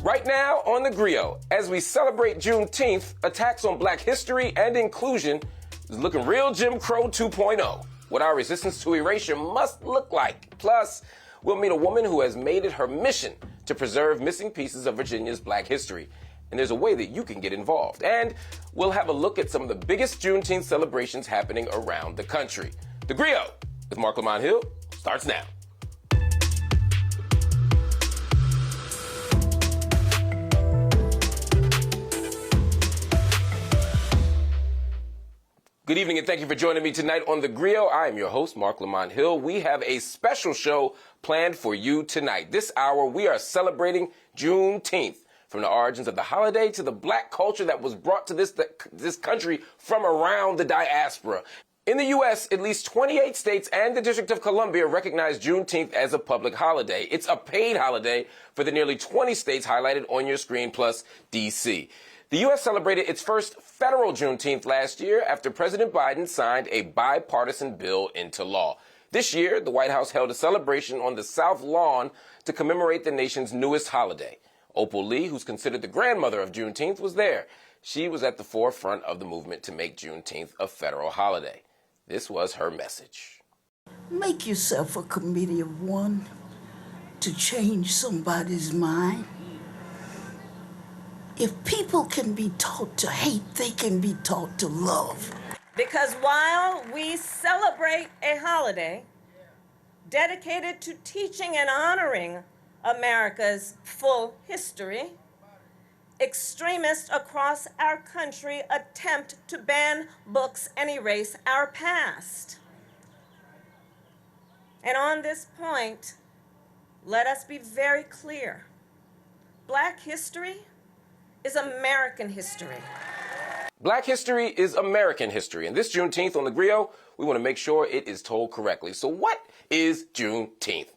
Right now on the Griot, as we celebrate Juneteenth, attacks on black history and inclusion is looking real Jim Crow 2.0. What our resistance to erasure must look like. Plus, we'll meet a woman who has made it her mission to preserve missing pieces of Virginia's black history. And there's a way that you can get involved. And we'll have a look at some of the biggest Juneteenth celebrations happening around the country. The Griot with Marc Lamont Hill starts now. Good evening and thank you for joining me tonight on The Griot. I am your host, Marc Lamont Hill. We have a special show planned for you tonight. This hour, we are celebrating Juneteenth, from the origins of the holiday to the black culture that was brought to this country from around the diaspora. In the U.S., at least 28 states and the District of Columbia recognize Juneteenth as a public holiday. It's a paid holiday for the nearly 20 states highlighted on your screen, plus D.C. The U.S. celebrated its first federal Juneteenth last year after President Biden signed a bipartisan bill into law. This year, the White House held a celebration on the South Lawn to commemorate the nation's newest holiday. Opal Lee, who's considered the grandmother of Juneteenth, was there. She was at the forefront of the movement to make Juneteenth a federal holiday. This was her message. Make yourself a committee of one to change somebody's mind. If people can be taught to hate, they can be taught to love. Because while we celebrate a holiday dedicated to teaching and honoring America's full history, extremists across our country attempt to ban books and erase our past. And on this point, let us be very clear. Black history is American history. Black history is American history. And this Juneteenth on the Griot, we want to make sure it is told correctly. So what is Juneteenth?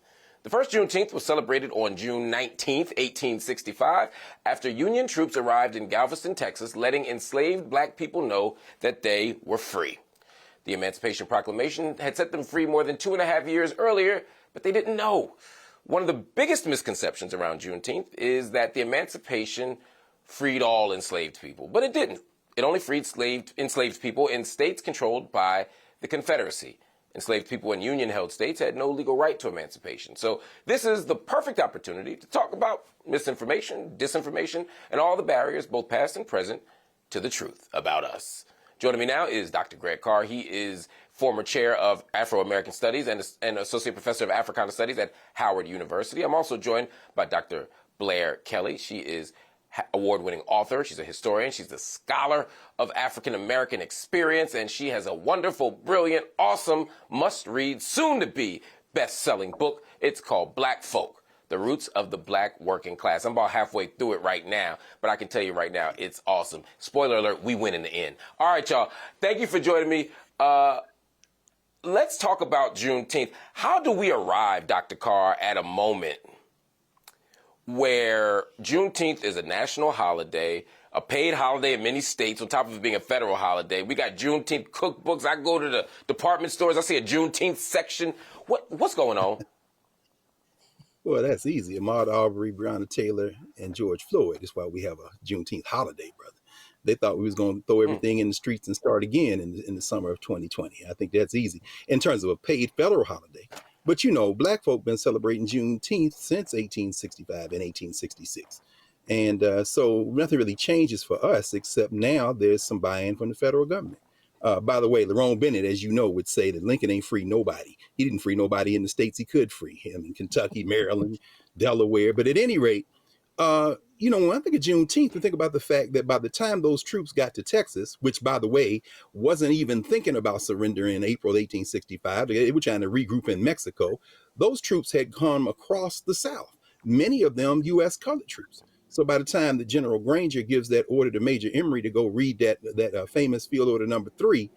The first Juneteenth was celebrated on June 19th, 1865, after Union troops arrived in Galveston, Texas, letting enslaved black people know that they were free. The Emancipation Proclamation had set them free more than 2.5 years earlier, but they didn't know. One of the biggest misconceptions around Juneteenth is that the Emancipation freed all enslaved people, but it didn't. It only freed enslaved people in states controlled by the Confederacy. Enslaved people in Union-held states had no legal right to emancipation. So this is the perfect opportunity to talk about misinformation, disinformation, and all the barriers, both past and present, to the truth about us. Joining me now is Dr. Greg Carr. He is former chair of Afro-American Studies and associate professor of Africana Studies at Howard University. I'm also joined by Dr. Blair Kelley. She is award-winning author. She's a historian. She's a scholar of African-American experience, and she has a wonderful, brilliant, awesome, must-read, soon-to-be best-selling book. It's called Black Folk, The Roots of the Black Working Class. I'm about halfway through it right now, but I can tell you right now, it's awesome. Spoiler alert, we win in the end. All right, y'all. Thank you for joining me. Let's talk about Juneteenth. How do we arrive, Dr. Carr, at a moment where Juneteenth is a national holiday, a paid holiday in many states, on top of it being a federal holiday? We got Juneteenth cookbooks. I go to the department stores, I see a Juneteenth section. What's going on? Well, that's easy. Ahmaud Arbery, Breonna Taylor, and George Floyd. That's why we have a Juneteenth holiday, brother. They thought we was going to throw everything in the streets and start again in the summer of 2020. I think that's easy in terms of a paid federal holiday. But, you know, black folk been celebrating Juneteenth since 1865 and 1866. And so nothing really changes for us, except now there's some buy-in from the federal government. By the way, Lerone Bennett, as you know, would say that Lincoln ain't free nobody. He didn't free nobody in the states he could free, him in Kentucky, Maryland, Delaware. But at any rate, you know, when I think of Juneteenth, I think about the fact that by the time those troops got to Texas, which, by the way, wasn't even thinking about surrender in April 1865, they were trying to regroup in Mexico, those troops had come across the South, many of them U.S. colored troops. So by the time that General Granger gives that order to Major Emory to go read that famous field order number 3,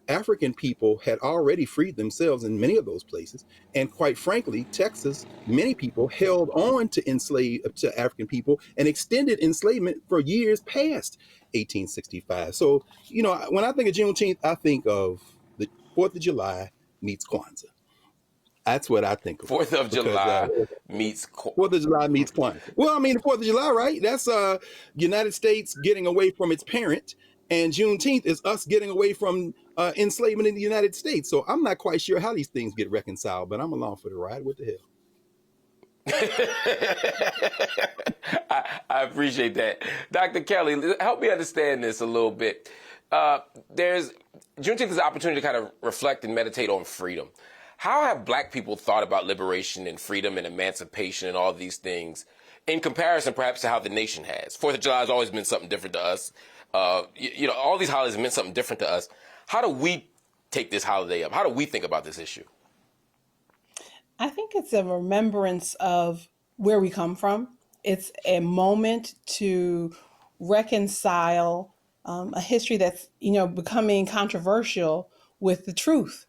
African people had already freed themselves in many of those places. And quite frankly, Texas, many people held on to African people and extended enslavement for years past 1865. So, you know, when I think of Juneteenth, I think of the 4th of July meets Kwanzaa. That's what I think of. Fourth of July meets Fourth of July meets Kwanzaa. Well, I mean, the 4th of July, right? That's United States getting away from its parent, and Juneteenth is us getting away from enslavement in the United States. So I'm not quite sure how these things get reconciled, but I'm along for the ride. What the hell? I appreciate that. Dr. Kelley, help me understand this a little bit. Juneteenth is an opportunity to kind of reflect and meditate on freedom. How have Black people thought about liberation and freedom and emancipation and all these things in comparison perhaps to how the nation has? 4th of July has always been something different to us. All these holidays have meant something different to us. How do we take this holiday up? How do we think about this issue? I think it's a remembrance of where we come from. It's a moment to reconcile a history that's, becoming controversial with the truth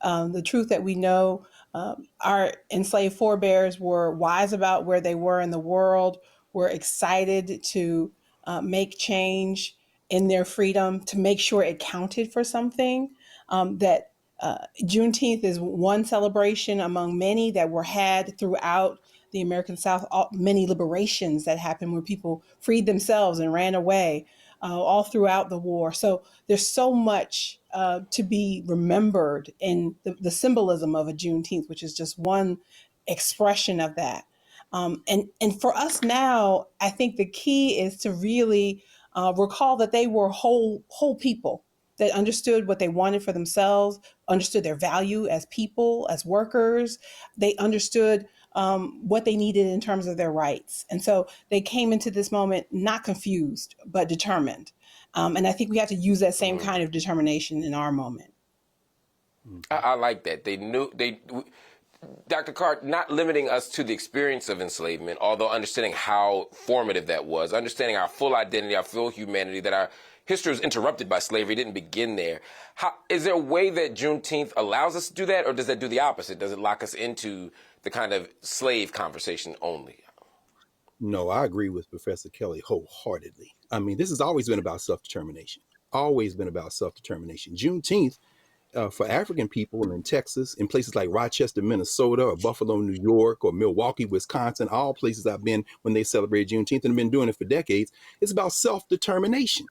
that we know our enslaved forebears were wise about where they were in the world, were excited to make change in their freedom, to make sure it counted for something, that Juneteenth is one celebration among many that were had throughout the American South, many liberations that happened where people freed themselves and ran away all throughout the war. So there's so much to be remembered in the symbolism of a Juneteenth, which is just one expression of that. And for us now, I think the key is to really recall that they were whole people that understood what they wanted for themselves, understood their value as people, as workers. They understood what they needed in terms of their rights. And so they came into this moment not confused, but determined. And I think we have to use that same kind of determination in our moment. I like that. Dr. Carr, not limiting us to the experience of enslavement, although understanding how formative that was, understanding our full identity, our full humanity, that our history was interrupted by slavery, didn't begin there. Is there a way that Juneteenth allows us to do that, or does that do the opposite? Does it lock us into the kind of slave conversation only? No, I agree with Professor Kelley wholeheartedly. I mean, this has always been about self-determination. Always been about self-determination. Juneteenth, for African people in Texas, in places like Rochester, Minnesota, or Buffalo, New York, or Milwaukee, Wisconsin, all places I've been when they celebrate Juneteenth and have been doing it for decades, it's about self-determination.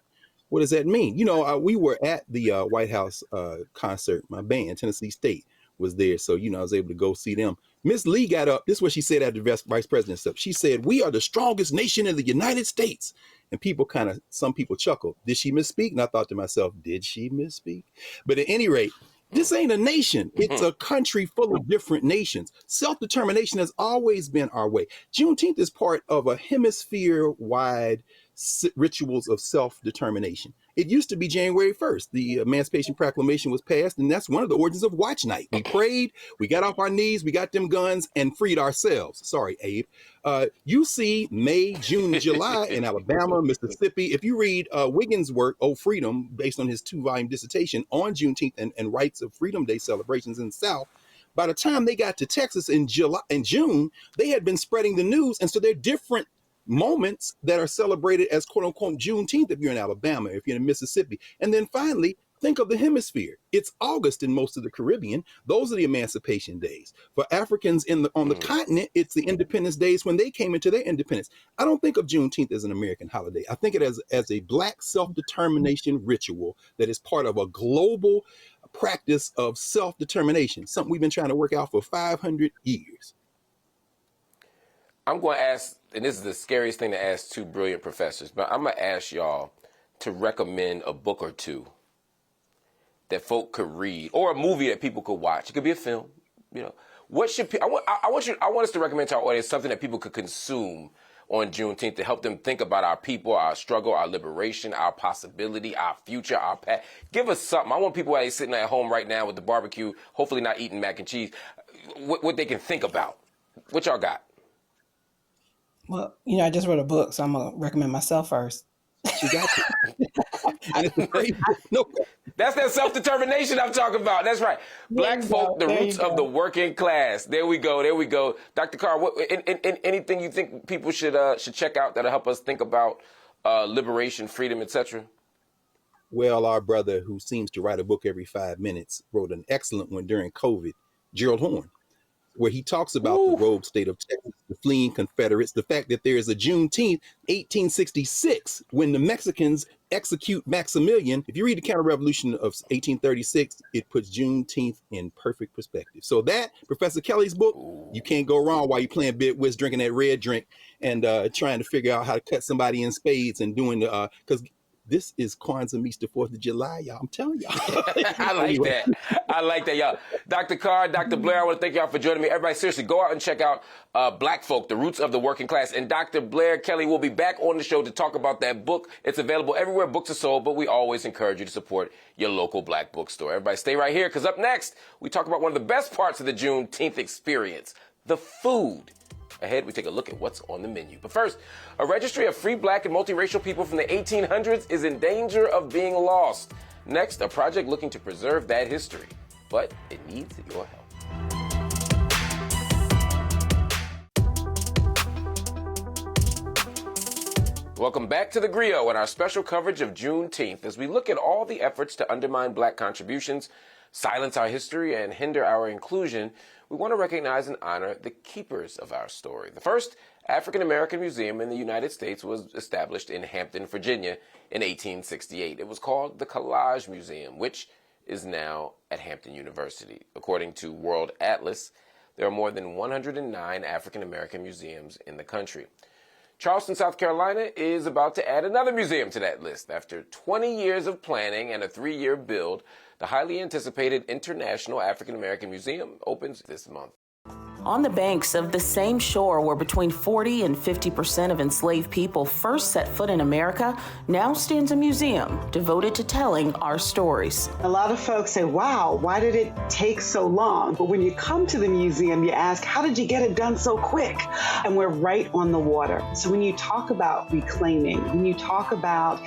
What does that mean? We were at the White House concert. My band, Tennessee State, was there. So, I was able to go see them. Miss Lee got up. This is what she said after the vice president stuff. She said, "We are the strongest nation in the United States." And some people chuckled. Did she misspeak? And I thought to myself, did she misspeak? But at any rate, this ain't a nation. It's a country full of different nations. Self-determination has always been our way. Juneteenth is part of a hemisphere-wide rituals of self-determination. It used to be January 1st. The Emancipation Proclamation was passed, and that's one of the origins of Watch Night. We prayed, we got off our knees, we got them guns, and freed ourselves. Sorry, Abe. You see May, June, July in Alabama, Mississippi. If you read Wiggins' work, Oh Freedom, based on his 2-volume dissertation on Juneteenth and rights of Freedom Day celebrations in the South, by the time they got to Texas in June, they had been spreading the news, and so they're different moments that are celebrated as quote unquote Juneteenth if you're in Alabama, if you're in Mississippi. And then finally, think of the hemisphere. It's August in most of the Caribbean. Those are the emancipation days. For Africans on the continent, it's the independence days when they came into their independence. I don't think of Juneteenth as an American holiday. I think it as a Black self-determination ritual that is part of a global practice of self-determination, something we've been trying to work out for 500 years. I'm going to ask, and this is the scariest thing to ask two brilliant professors, but I'm going to ask y'all to recommend a book or two that folk could read, or a movie that people could watch. It could be a film. What should I want us to recommend to our audience something that people could consume on Juneteenth to help them think about our people, our struggle, our liberation, our possibility, our future, our past. Give us something. I want people who are sitting at home right now with the barbecue, hopefully not eating mac and cheese, what they can think about. What y'all got? Well, I just wrote a book, so I'm going to recommend myself first. She got you. And it's a great book. No. That's that self-determination I'm talking about. That's right. Black folk, the roots of the working class. There we go. Dr. Carr, anything you think people should check out that'll help us think about liberation, freedom, etc.? Well, our brother who seems to write a book every 5 minutes wrote an excellent one during COVID, Gerald Horne. where he talks about the rogue state of Texas, the fleeing Confederates, the fact that there is a Juneteenth 1866 when the Mexicans execute Maximilian. If you read the Counter-Revolution of 1836, it puts Juneteenth in perfect perspective. So that, Professor Kelley's book, you can't go wrong while you're playing bid whist, drinking that red drink, and trying to figure out how to cut somebody in spades and doing the, because this is Kwanzaa meets the 4th of July, y'all. I'm telling y'all. I like that. I like that, y'all. Dr. Carr, Dr. Blair, I want to thank y'all for joining me. Everybody, seriously, go out and check out Black Folk, The Roots of the Working Class. And Dr. Blair Kelley will be back on the show to talk about that book. It's available everywhere books are sold, but we always encourage you to support your local black bookstore. Everybody stay right here, because up next, we talk about one of the best parts of the Juneteenth experience, the food. Ahead, we take a look at what's on the menu. But first, a registry of free black and multiracial people from the 1800s is in danger of being lost. Next, a project looking to preserve that history. But it needs your help. Welcome back to The Griot and our special coverage of Juneteenth as we look at all the efforts to undermine black contributions, silence our history, and hinder our inclusion. We want to recognize and honor the keepers of our story. The first African-American museum in the United States was established in Hampton, Virginia in 1868. It was called the Collage Museum, which is now at Hampton University. According to World Atlas, there are more than 109 African-American museums in the country. Charleston, South Carolina is about to add another museum to that list. After 20 years of planning and a 3-year build, the highly anticipated International African American Museum opens this month. On the banks of the same shore where between 40 and 50% of enslaved people first set foot in America, now stands a museum devoted to telling our stories. A lot of folks say, wow, why did it take so long? But when you come to the museum, you ask, how did you get it done so quick? And we're right on the water. So when you talk about reclaiming, when you talk about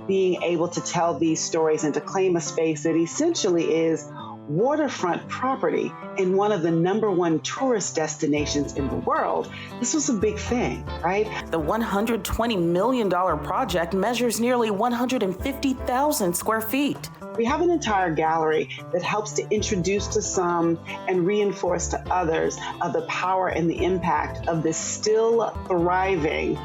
being able to tell these stories and to claim a space that essentially is waterfront property in one of the #1 tourist destinations in the world, this was a big thing, right? The $120 million project measures nearly 150,000 square feet. We have an entire gallery that helps to introduce to some and reinforce to others of the power and the impact of this still thriving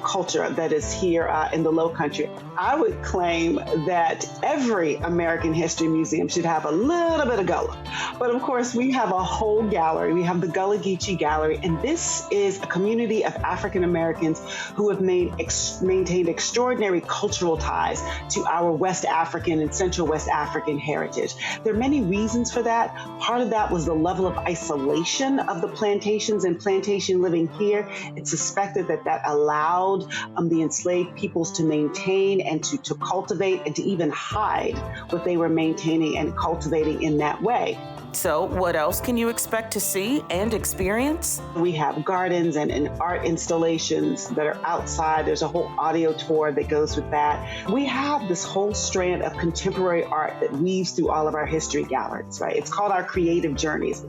culture that is here in the Lowcountry. I would claim that every American History Museum should have a little bit of Gullah. But of course, we have a whole gallery. We have the Gullah Geechee Gallery, and this is a community of African Americans who have maintained extraordinary cultural ties to our West African and Central West African heritage. There are many reasons for that. Part of that was the level of isolation of the plantations and plantation living here. It's suspected that that allowed the enslaved peoples to maintain and to cultivate and to even hide what they were maintaining and cultivating in that way. So what else can you expect to see and experience? We have gardens and art installations that are outside. There's a whole audio tour that goes with that. We have this whole strand of contemporary art that weaves through all of our history galleries, right? It's called our creative journeys.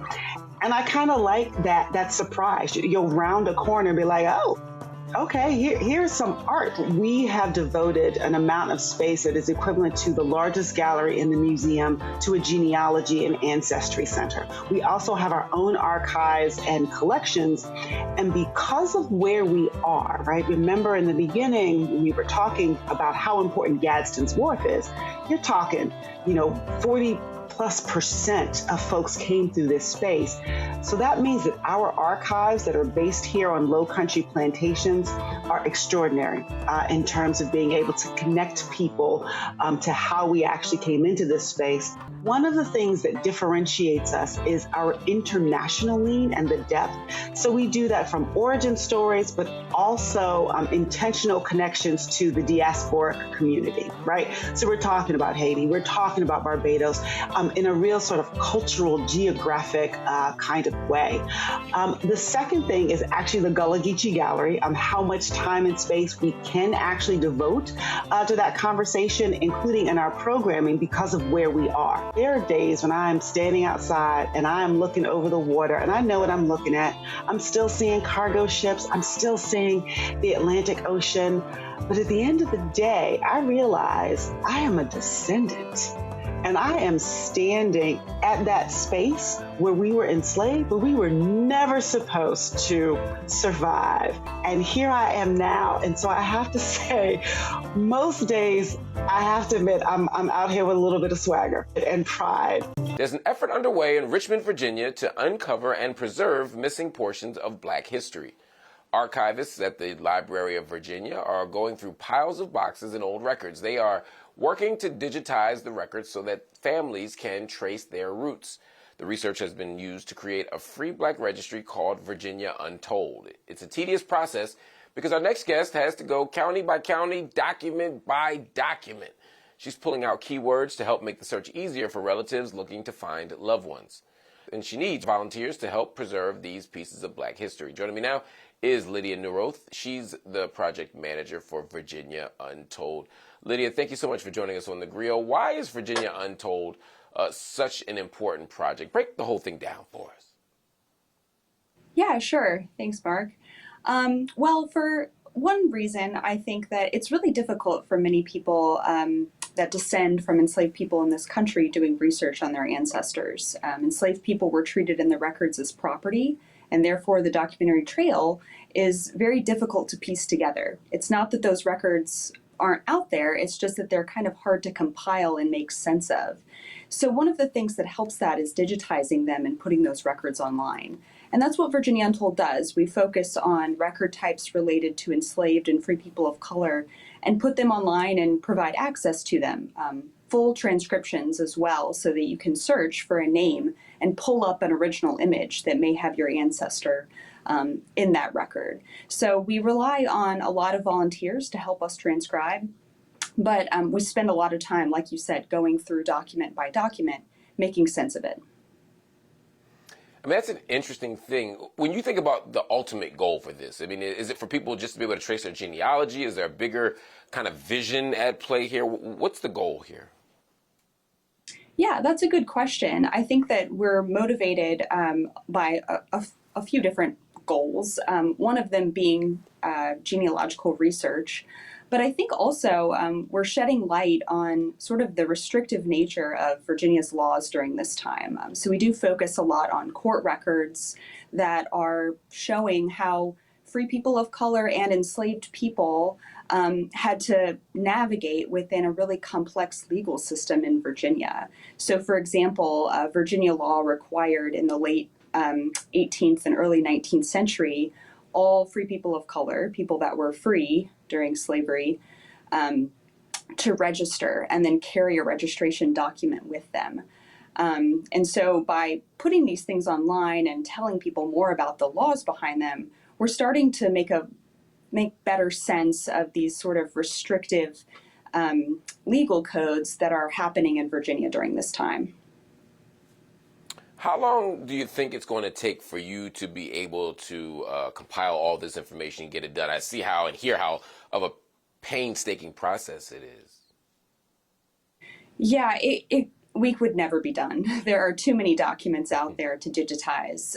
And I kind of like that surprise. You'll round a corner and be like, oh, okay, here's some art. We have devoted an amount of space that is equivalent to the largest gallery in the museum to a genealogy and ancestry center. We also have our own archives and collections. And because of where we are, right? Remember in the beginning, we were talking about how important Gadsden's Wharf is. You're talking, 40+% of folks came through this space. So that means that our archives that are based here on Lowcountry plantations are extraordinary in terms of being able to connect people to how we actually came into this space. One of the things that differentiates us is our international lean and the depth. So we do that from origin stories, but also intentional connections to the diasporic community, right? So we're talking about Haiti, we're talking about Barbados in a real sort of cultural, geographic kind of way. The second thing is actually the Gullah Geechee Gallery, how much time and space we can actually devote to that conversation, including in our programming because of where we are. There are days when I am standing outside and I am looking over the water and I know what I'm looking at. I'm still seeing cargo ships. I'm still seeing the Atlantic Ocean. But at the end of the day, I realize I am a descendant And I am standing at that space where we were enslaved, but we were never supposed to survive. And here I am now. And so I have to say, most days, I have to admit, I'm out here with a little bit of swagger and pride. There's an effort underway in Richmond, Virginia to uncover and preserve missing portions of Black history. Archivists at the Library of Virginia are going through piles of boxes and old records. They are working to digitize the records so that families can trace their roots. The research has been used to create a free Black registry called Virginia Untold. It's a tedious process because our next guest has to go county by county, document by document. She's pulling out keywords to help make the search easier for relatives looking to find loved ones. And she needs volunteers to help preserve these pieces of Black history. Joining me now is Nydia Nuroth. She's the project manager for Virginia Untold. Nydia, thank you so much for joining us on The Griot. Why is Virginia Untold such an important project? Break the whole thing down for us. Yeah, sure. Thanks, Mark. Well, for one reason, I think that it's really difficult for many people that descend from enslaved people in this country doing research on their ancestors. Enslaved people were treated in the records as property, and therefore the documentary trail is very difficult to piece together. It's not that those records aren't out there, it's just that they're kind of hard to compile and make sense of. So one of the things that helps that is digitizing them and putting those records online. And that's what Virginia Untold does. We focus on record types related to enslaved and free people of color and put them online and provide access to them. Full transcriptions as well, so that you can search for a name and pull up an original image that may have your ancestor in that record. So we rely on a lot of volunteers to help us transcribe, but we spend a lot of time, like you said, going through document by document, making sense of it. I mean, that's an interesting thing. When you think about the ultimate goal for this, I mean, is it for people just to be able to trace their genealogy? Is there a bigger kind of vision at play here? What's the goal here? Yeah, that's a good question. I think that we're motivated by a few different goals, one of them being genealogical research. But I think also we're shedding light on sort of the restrictive nature of Virginia's laws during this time. So we do focus a lot on court records that are showing how free people of color and enslaved people had to navigate within a really complex legal system in Virginia. So, for example, Virginia law required in the late 18th and early 19th century all free people of color, people that were free during slavery, to register and then carry a registration document with them. And so by putting these things online and telling people more about the laws behind them, we're starting to make better sense of these sort of restrictive legal codes that are happening in Virginia during this time. How long do you think it's going to take for you to be able to compile all this information and get it done? I see how and hear how of a painstaking process it is. Yeah, we would never be done. There are too many documents out there to digitize.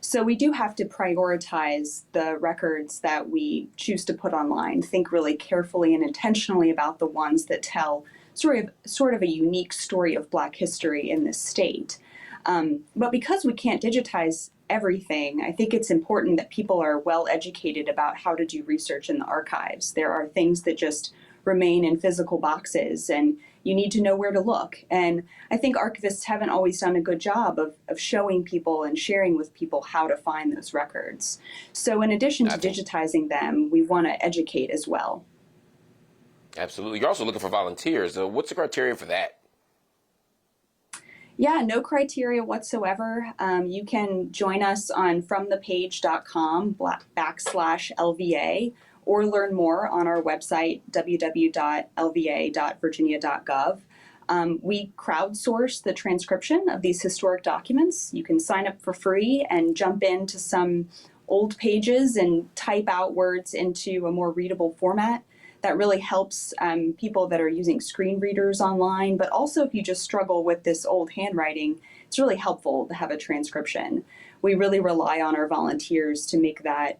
So we do have to prioritize the records that we choose to put online, think really carefully and intentionally about the ones that tell sort of a unique story of Black history in this state. But because we can't digitize everything, I think it's important that people are well educated about how to do research in the archives. There are things that just remain in physical boxes, and you need to know where to look. And I think archivists haven't always done a good job of showing people and sharing with people how to find those records. So in addition to digitizing them, we want to educate as well. Absolutely. You're also looking for volunteers. What's the criteria for that? Yeah, no criteria whatsoever. You can join us on fromthepage.com/LVA or learn more on our website, www.lva.virginia.gov. We crowdsource the transcription of these historic documents. You can sign up for free and jump into some old pages and type out words into a more readable format. That really helps people that are using screen readers online, but also if you just struggle with this old handwriting, it's really helpful to have a transcription. We really rely on our volunteers to make that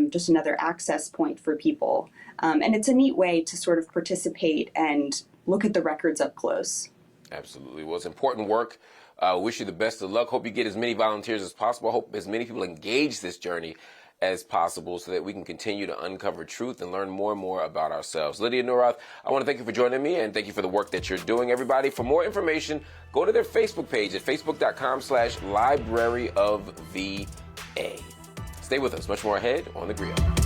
just another access point for people. And it's a neat way to sort of participate and look at the records up close. Absolutely. Well, it's important work. Wish you the best of luck. Hope you get as many volunteers as possible. Hope as many people engage this journey as possible so that we can continue to uncover truth and learn more and more about ourselves. Nydia Nuroth, I want to thank you for joining me and thank you for the work that you're doing. Everybody, for more information, go to their Facebook page at facebook.com/Library of VA. Stay with us. Much more ahead on The Griot.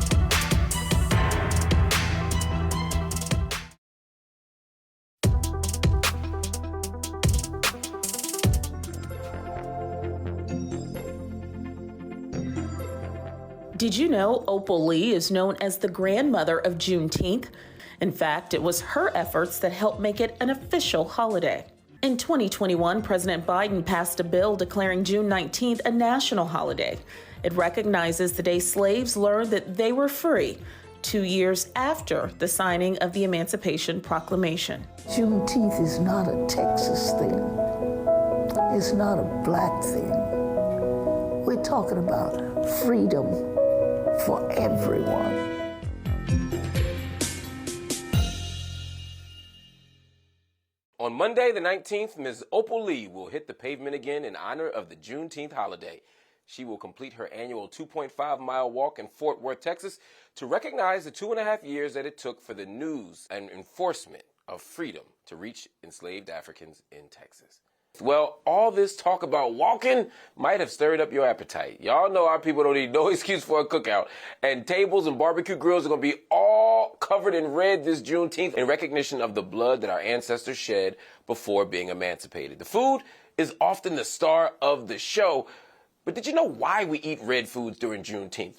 Did you know Opal Lee is known as the grandmother of Juneteenth? In fact, it was her efforts that helped make it an official holiday. In 2021, President Biden passed a bill declaring June 19th a national holiday. It recognizes the day slaves learned that they were free, 2 years after the signing of the Emancipation Proclamation. Juneteenth is not a Texas thing. It's not a black thing. We're talking about freedom for everyone. On Monday, the 19th, Ms. Opal Lee will hit the pavement again in honor of the Juneteenth holiday. She will complete her annual 2.5-mile walk in Fort Worth, Texas, to recognize the 2.5 years that it took for the news and enforcement of freedom to reach enslaved Africans in Texas. Well, all this talk about walking might have stirred up your appetite. Y'all know our people don't need no excuse for a cookout. And tables and barbecue grills are going to be all covered in red this Juneteenth in recognition of the blood that our ancestors shed before being emancipated. The food is often the star of the show. But did you know why we eat red foods during Juneteenth?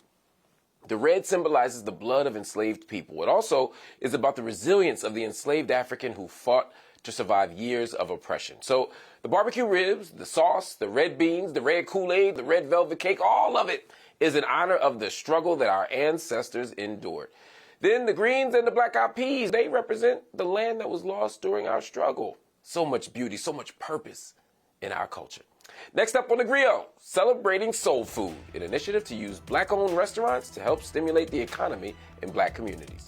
The red symbolizes the blood of enslaved people. It also is about the resilience of the enslaved African who fought to survive years of oppression. So the barbecue ribs, the sauce, the red beans, the red Kool-Aid, the red velvet cake, all of it is in honor of the struggle that our ancestors endured. Then the greens and the black-eyed peas, they represent the land that was lost during our struggle. So much beauty, so much purpose in our culture. Next up on The Griot, celebrating soul food, an initiative to use black-owned restaurants to help stimulate the economy in black communities.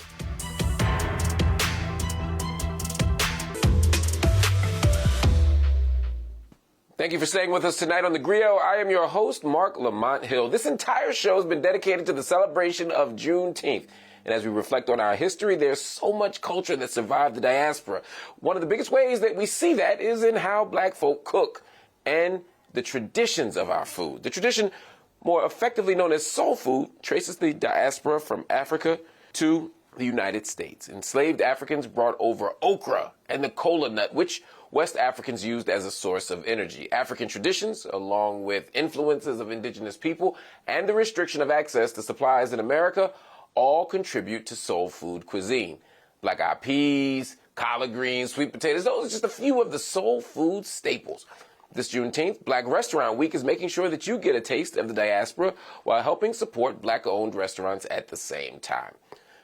Thank you for staying with us tonight on The Griot. I am your host, Marc Lamont Hill. This entire show has been dedicated to the celebration of Juneteenth. And as we reflect on our history, there's so much culture that survived the diaspora. One of the biggest ways that we see that is in how black folk cook and the traditions of our food. The tradition, more effectively known as soul food, traces the diaspora from Africa to the United States. Enslaved Africans brought over okra and the kola nut, which West Africans used as a source of energy. African traditions, along with influences of indigenous people and the restriction of access to supplies in America, all contribute to soul food cuisine. Black-eyed peas, collard greens, sweet potatoes, those are just a few of the soul food staples. This Juneteenth, Black Restaurant Week is making sure that you get a taste of the diaspora while helping support black-owned restaurants at the same time.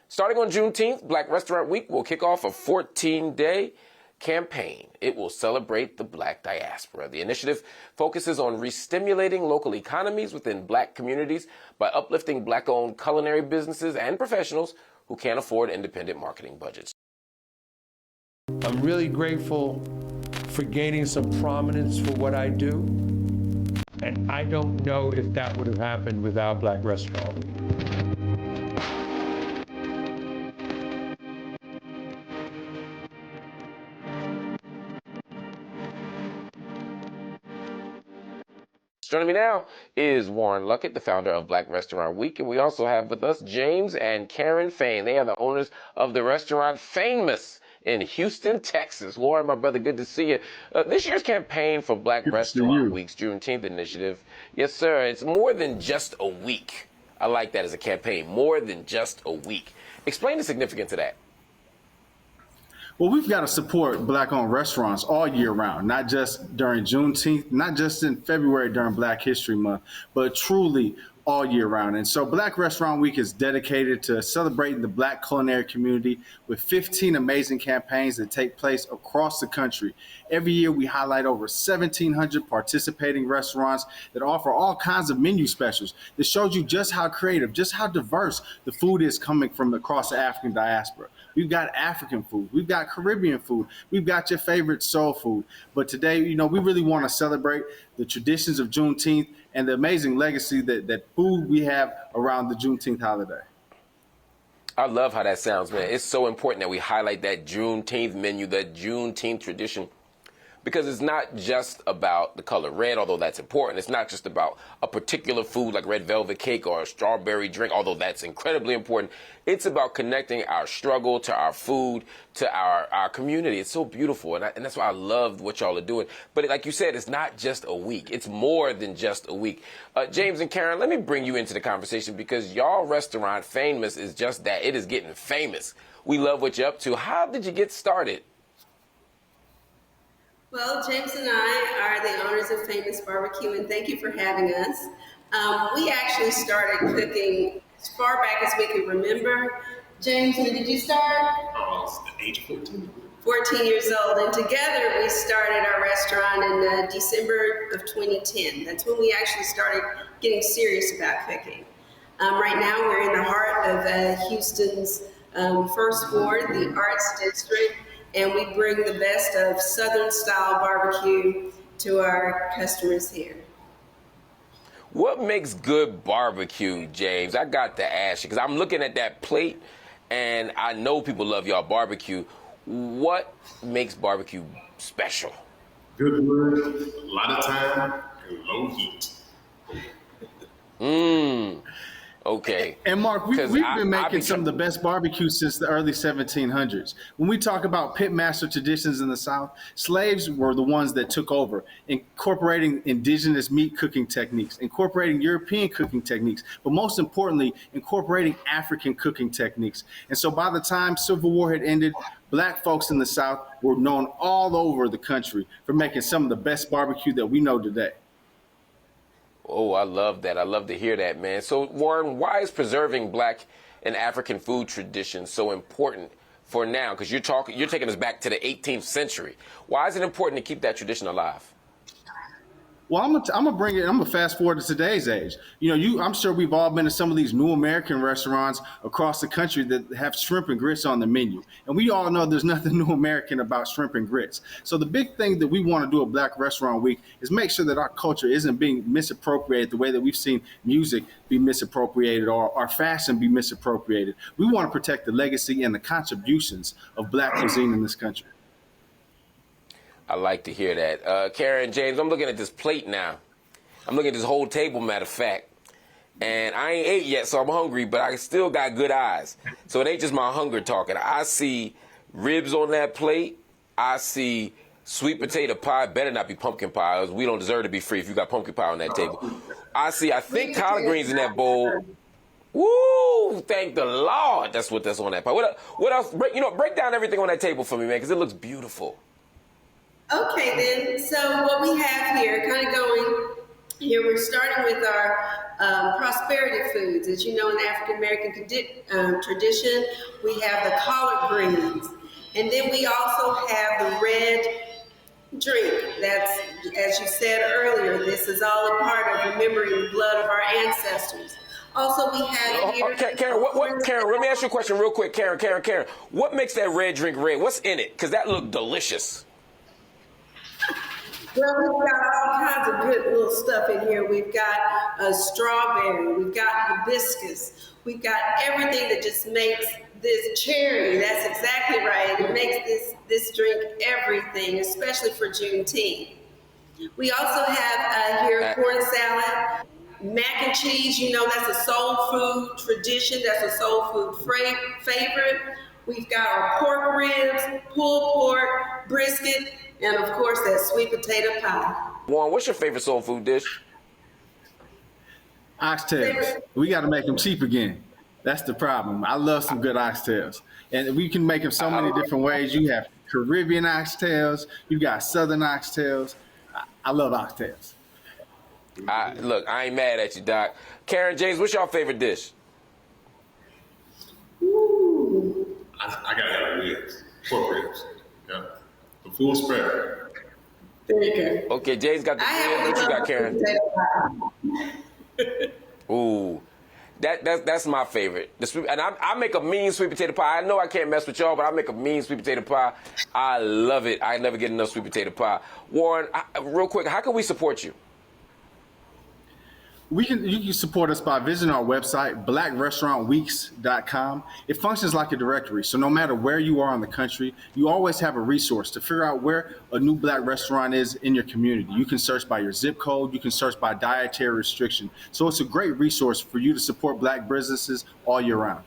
Starting on Juneteenth, Black Restaurant Week will kick off a 14-day campaign. It will celebrate the black diaspora. The initiative focuses on re-stimulating local economies within black communities by uplifting black-owned culinary businesses and professionals who can't afford independent marketing budgets. I'm really grateful for gaining some prominence for what I do, and I don't know if that would have happened without Black Restaurant Week. Joining me now is Warren Luckett, the founder of Black Restaurant Week, and we also have with us James and Karen Fain. They are the owners of the restaurant Fainmous in Houston, Texas. Warren, my brother, good to see you. This year's campaign for Black Restaurant Week's Juneteenth initiative, yes, sir, it's more than just a week. I like that as a campaign, more than just a week. Explain the significance of that. Well, we've got to support Black-owned restaurants all year round, not just during Juneteenth, not just in February during Black History Month, but truly all year round. And so Black Restaurant Week is dedicated to celebrating the Black culinary community with 15 amazing campaigns that take place across the country. Every year we highlight over 1,700 participating restaurants that offer all kinds of menu specials that shows you just how creative, just how diverse the food is coming from across the African diaspora. We've got African food, we've got Caribbean food, we've got your favorite soul food. But today, we really want to celebrate the traditions of Juneteenth and the amazing legacy that food we have around the Juneteenth holiday. I love how that sounds, man. It's so important that we highlight that Juneteenth menu, that Juneteenth tradition, because it's not just about the color red, although that's important. It's not just about a particular food like red velvet cake or a strawberry drink, although that's incredibly important. It's about connecting our struggle to our food, to our community. It's so beautiful, and that's why I love what y'all are doing. But like you said, it's not just a week. It's more than just a week. James and Karen, let me bring you into the conversation because y'all restaurant, Fainmous, is just that. It is getting famous. We love what you're up to. How did you get started? Well, James and I are the owners of Fainmous BBQ, and thank you for having us. We actually started cooking as far back as we can remember. James, when did you start? I was the age of 14. 14 years old, and together we started our restaurant in December of 2010. That's when we actually started getting serious about cooking. Right now we're in the heart of Houston's First Ward, the Arts District, and we bring the best of Southern-style barbecue to our customers here. What makes good barbecue, James? I got to ask you, because I'm looking at that plate, and I know people love y'all barbecue. What makes barbecue special? Good wood, a lot of time, and low heat. Okay. And Mark, we've been making some of the best barbecue since the early 1700s. When we talk about pitmaster traditions in the South, slaves were the ones that took over, incorporating indigenous meat cooking techniques, incorporating European cooking techniques, but most importantly, incorporating African cooking techniques. And so by the time Civil War had ended, Black folks in the South were known all over the country for making some of the best barbecue that we know today. Oh, I love that. I love to hear that, man. So, Warren, why is preserving Black and African food traditions so important for now? Because you're taking us back to the 18th century. Why is it important to keep that tradition alive? Well, I'm gonna fast forward to today's age. I'm sure we've all been to some of these new American restaurants across the country that have shrimp and grits on the menu. And we all know there's nothing new American about shrimp and grits. So the big thing that we want to do at Black Restaurant Week is make sure that our culture isn't being misappropriated the way that we've seen music be misappropriated or our fashion be misappropriated. We want to protect the legacy and the contributions of Black cuisine in this country. I like to hear that. Karen, James, I'm looking at this plate now. I'm looking at this whole table, matter of fact. And I ain't ate yet, so I'm hungry, but I still got good eyes. So it ain't just my hunger talking. I see ribs on that plate. I see sweet potato pie. Better not be pumpkin pie. We don't deserve to be free if you got pumpkin pie on that table. I think collard greens in that bowl. Woo! Thank the Lord. That's on that pie. What else? Break down everything on that table for me, man, because it looks beautiful. Okay, then. So what we have here, kind of going here, we're starting with our prosperity foods. As you know, in the African-American tradition, we have the collard greens. And then we also have the red drink. That's, as you said earlier, this is all a part of remembering the blood of our ancestors. Also, we have here... Karen, let me ask you a question real quick. Karen, what makes that red drink red? What's in it? Because that looked delicious. Well, we've got all kinds of good little stuff in here. We've got a strawberry, we've got hibiscus, we've got everything that just makes this cherry. That's exactly right. It makes this drink everything, especially for Juneteenth. We also have here corn salad, mac and cheese. That's a soul food tradition. That's a soul food favorite. We've got our pork ribs, pulled pork, brisket, and of course that sweet potato pie. Warren, what's your favorite soul food dish? Oxtails. We got to make them cheap again. That's the problem. I love some good oxtails. And we can make them so many different ways. You have Caribbean oxtails. You got Southern oxtails. I love oxtails. Look, I ain't mad at you, Doc. Karen, James, what's your favorite dish? Ooh. I gotta have ribs. Pork ribs. Yeah. The full spread. There you go. Okay, James got the ribs. What you got, Karen? Ooh. That's my favorite. And I make a mean sweet potato pie. I know I can't mess with y'all, but I make a mean sweet potato pie. I love it. I never get enough sweet potato pie. Warren, real quick, how can we support you? You can support us by visiting our website, blackrestaurantweeks.com. It functions like a directory, so no matter where you are in the country, you always have a resource to figure out where a new Black restaurant is in your community. You can search by your zip code, you can search by dietary restriction. So it's a great resource for you to support Black businesses all year round.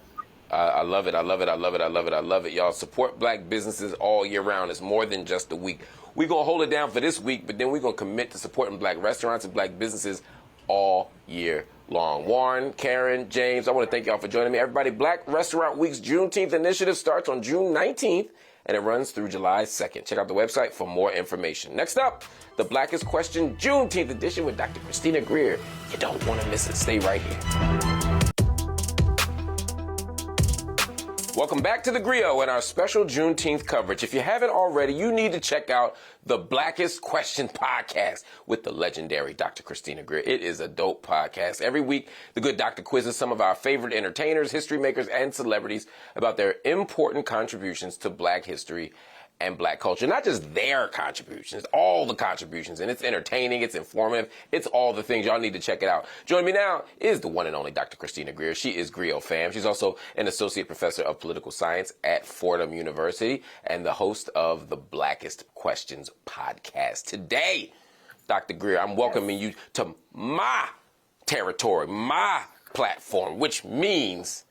I love it. I love it. I love it. I love it. I love it. Y'all support Black businesses all year round. It's more than just a week. We're going to hold it down for this week, but then we're going to commit to supporting Black restaurants and Black businesses all year long. Warren, Karen, James, I want to thank y'all for joining me. Everybody, Black Restaurant Week's Juneteenth initiative starts on June 19th, and it runs through July 2nd. Check out the website for more information. Next up, the Blackest Question Juneteenth edition with Dr. Christina Greer. You don't want to miss it. Stay right here. Welcome back to the Griot and our special Juneteenth coverage. If you haven't already, you need to check out the Blackest Question podcast with the legendary Dr. Christina Greer. It is a dope podcast. Every week, the good doctor quizzes some of our favorite entertainers, history makers, and celebrities about their important contributions to Black history and Black culture. Not just their contributions, all the contributions. And it's entertaining, it's informative, it's all the things. Y'all need to check it out. Joining me now is the one and only Dr. Christina Greer. She is Griot fam. She's also an associate professor of political science at Fordham University and the host of the Blackest Questions podcast. Today, Dr. Greer, I'm welcoming you to my territory, my platform, which means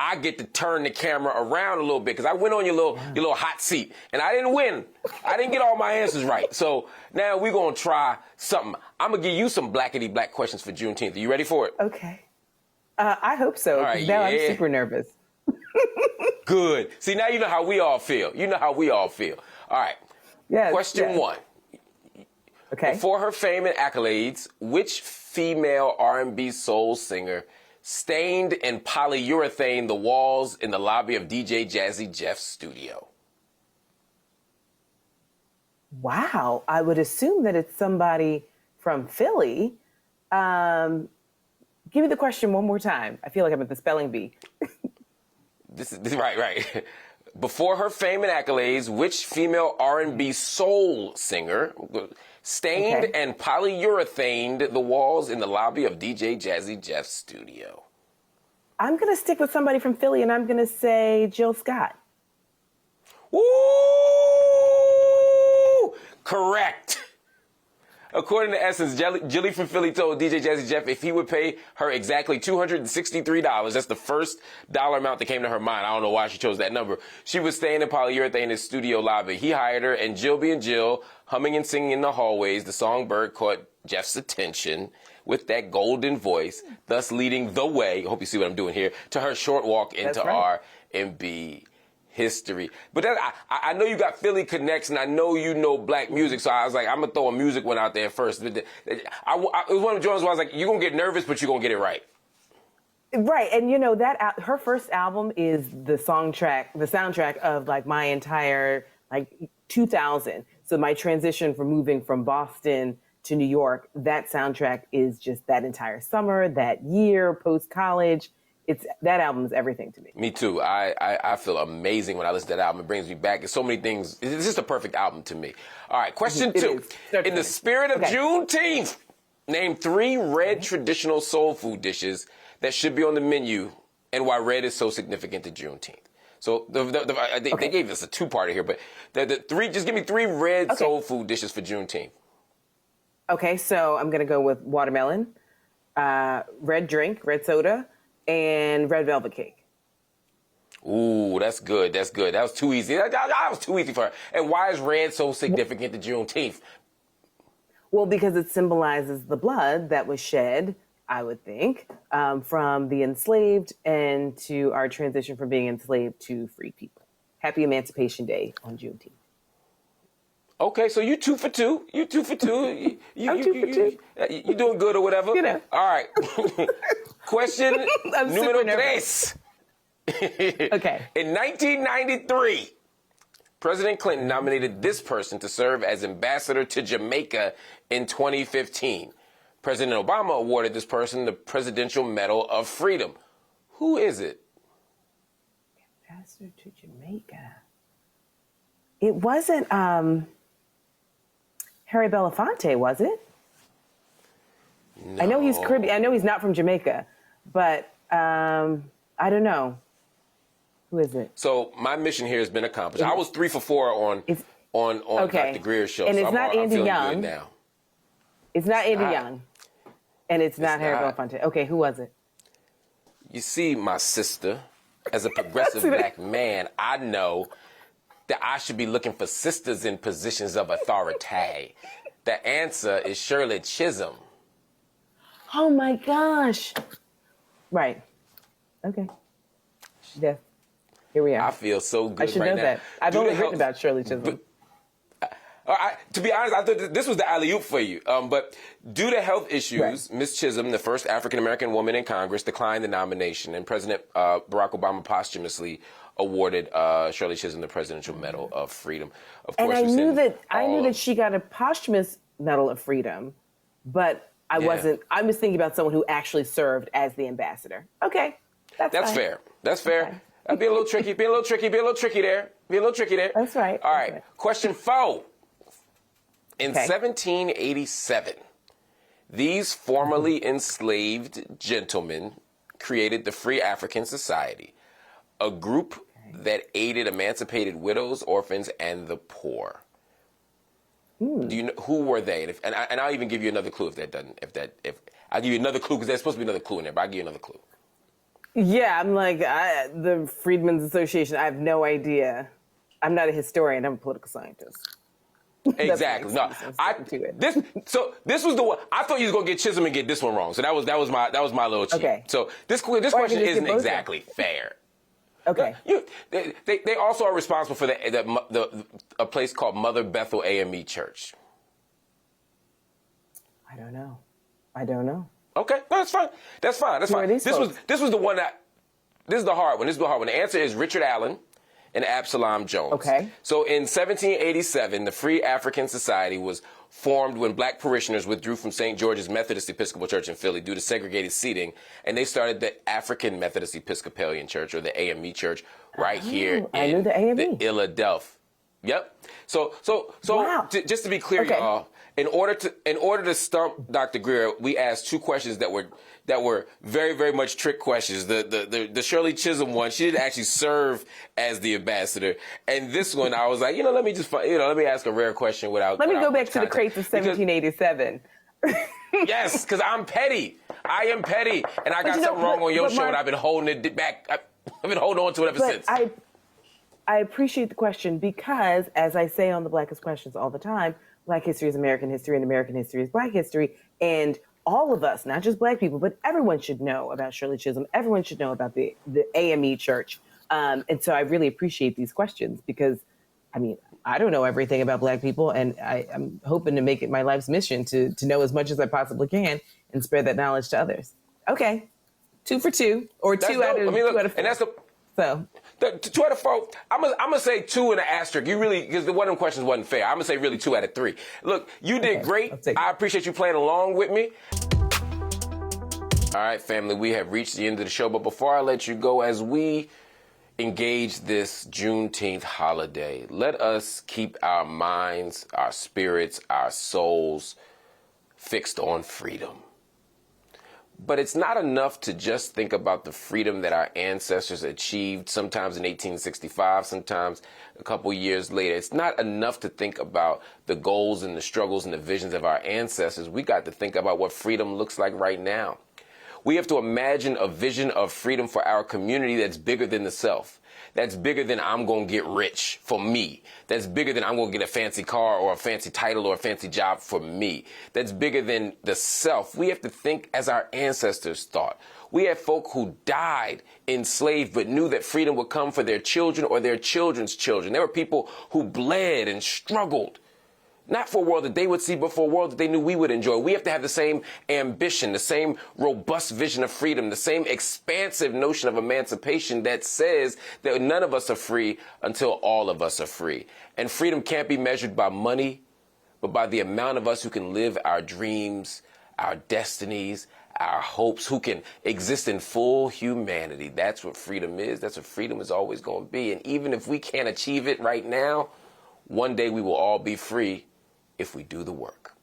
I get to turn the camera around a little bit because I went on your little hot seat and I didn't win. I didn't get all my answers right. So now we're going to try something. I'm going to give you some blackety black questions for Juneteenth. Are you ready for it? Okay. I hope so. All right, now I'm super nervous. Good. See, now you know how we all feel. You know how we all feel. All right. Yes, Question one. Okay. Before her fame and accolades, which female R&B soul singer stained and polyurethane the walls in the lobby of DJ Jazzy Jeff's studio? Wow. I would assume that it's somebody from Philly. Give me the question one more time. I feel like I'm at the spelling bee. This is right. Before her fame and accolades, which female R&B soul singer stained and polyurethaned the walls in the lobby of DJ Jazzy Jeff's studio? I'm going to stick with somebody from Philly, and I'm going to say Jill Scott. Woo! Correct. According to Essence, Jilly from Philly told DJ Jazzy Jeff if he would pay her exactly $263, that's the first dollar amount that came to her mind. I don't know why she chose that number. She was staying in polyurethane in his studio lobby. He hired her, and Jill being Jill, humming and singing in the hallways, the songbird caught Jeff's attention with that golden voice, thus leading the way, I hope you see what I'm doing here, to her short walk into R&B history. But then I know you got Philly connects, and I know you know Black music, so I was like, I'm going to throw a music one out there first. But it was one of the joints where I was like, you're going to get nervous, but you're going to get it right. Right, and you know, that her first album is the soundtrack of like my entire, like 2000. So my transition from moving from Boston to New York, that soundtrack is just that entire summer, that year, post-college. That album is everything to me. Me too. I feel amazing when I listen to that album. It brings me back. It's so many things. It's just a perfect album to me. All right, question two. In the spirit of Juneteenth, name 3 red traditional soul food dishes that should be on the menu and why red is so significant to Juneteenth. So they gave us a two-parter here, but just give me 3 red soul food dishes for Juneteenth. Okay, so I'm going to go with watermelon, red drink, red soda, and red velvet cake. Ooh, that's good. That's good. That was too easy. That was too easy for her. And why is red so significant to Juneteenth? Well, because it symbolizes the blood that was shed, I would think, from the enslaved and to our transition from being enslaved to free people. Happy Emancipation Day on Juneteenth. Okay, so you 2 for 2. You 2 for 2. I'm 2 for 2. You doing good or whatever. You know. All right. Question número 3. Okay. In 1993, President Clinton nominated this person to serve as ambassador to Jamaica in 2015. President Obama awarded this person the Presidential Medal of Freedom. Who is it? Ambassador to Jamaica. It wasn't Harry Belafonte, was it? No. I know he's Caribbean. I know he's not from Jamaica, but I don't know. Who is it? So my mission here has been accomplished. I was 3 for 4 on okay. Dr. Greer's show. And so it's not I'm Andy feeling Young. good now. It's not Andy not. Young. And it's not Harry not. Belafonte. Okay, who was it? You see, my sister, as a progressive black man, I know that I should be looking for sisters in positions of authority. The answer is Shirley Chisholm. Oh my gosh. Right. Okay. Yeah. Here we are. I feel so good I should right know now. that. I've Due only to written health- about Shirley Chisholm. To be honest, I thought this was the alley-oop for you. But due to health issues, Ms. Chisholm, the first African-American woman in Congress, declined the nomination, and President Barack Obama posthumously awarded Shirley Chisholm the Presidential Medal of Freedom. Of course, And I knew that she got a posthumous Medal of Freedom, but I was thinking about someone who actually served as the ambassador. Okay. That's fine. fair. That's fair. Okay. That'd be a little tricky. Be a little tricky there. That's right. All right. Right. Question 4. In Okay. 1787, these formerly enslaved gentlemen created the Free African Society, a group that aided emancipated widows, orphans, and the poor. Do you know who were they? And I'll even give you another clue if I'll give you another clue because there's supposed to be another clue in there, but I'll give you another clue. Yeah, I'm like, the Freedmen's Association, I have no idea. I'm not a historian, I'm a political scientist. Exactly. No, this was the one. I thought you was gonna get Chisholm and get this one wrong. So that was my little cheat. Okay. So this question isn't exactly fair. Okay. They also are responsible for a place called Mother Bethel AME Church. I don't know. Okay, no, that's fine. That's fine. This was the one that. This is the hard one. The answer is Richard Allen and Absalom Jones. Okay. So in 1787, the Free African Society was formed when black parishioners withdrew from St. George's Methodist Episcopal Church in Philly due to segregated seating, and they started the African Methodist Episcopalian Church, or the AME Church, right here in the Philadelphia. Yep. So Wow. Just to be clear, y'all, in order to stump Dr. Greer, we asked 2 questions that were very, very much trick questions. The Shirley Chisholm one, she didn't actually serve as the ambassador, and this one, I was like, let me ask a rare question without. Let me go back much to the context. crates of 1787. Yes, because I'm petty. I am petty, and I got something wrong on your show, and I've been holding it back. I've been holding on to it ever since. I appreciate the question because, as I say on the Blackest Questions all the time, Black history is American history and American history is Black history. And all of us, not just Black people, but everyone should know about Shirley Chisholm. Everyone should know about the AME Church. And so I really appreciate these questions because, I don't know everything about Black people, and I'm hoping to make it my life's mission to know as much as I possibly can and spread that knowledge to others. Okay. 2 for 2, or That's 2 out of 2 out of 4. And that's the 2 out of 4. I'm gonna say 2 and an asterisk. You really, because one of them questions wasn't fair. I'm gonna say really 2 out of 3. Look, you did great. I appreciate you playing along with me. All right, family, we have reached the end of the show. But before I let you go, as we engage this Juneteenth holiday, let us keep our minds, our spirits, our souls fixed on freedom. But it's not enough to just think about the freedom that our ancestors achieved, sometimes in 1865, sometimes a couple years later. It's not enough to think about the goals and the struggles and the visions of our ancestors. We got to think about what freedom looks like right now. We have to imagine a vision of freedom for our community that's bigger than the self. That's bigger than I'm going to get rich for me. That's bigger than I'm going to get a fancy car or a fancy title or a fancy job for me. That's bigger than the self. We have to think as our ancestors thought. We had folk who died enslaved but knew that freedom would come for their children or their children's children. There were people who bled and struggled Not for a world that they would see, but for a world that they knew we would enjoy. We have to have the same ambition, the same robust vision of freedom, the same expansive notion of emancipation that says that none of us are free until all of us are free. And freedom can't be measured by money, but by the amount of us who can live our dreams, our destinies, our hopes, who can exist in full humanity. That's what freedom is. That's what freedom is always going to be. And even if we can't achieve it right now, one day we will all be free if we do the work.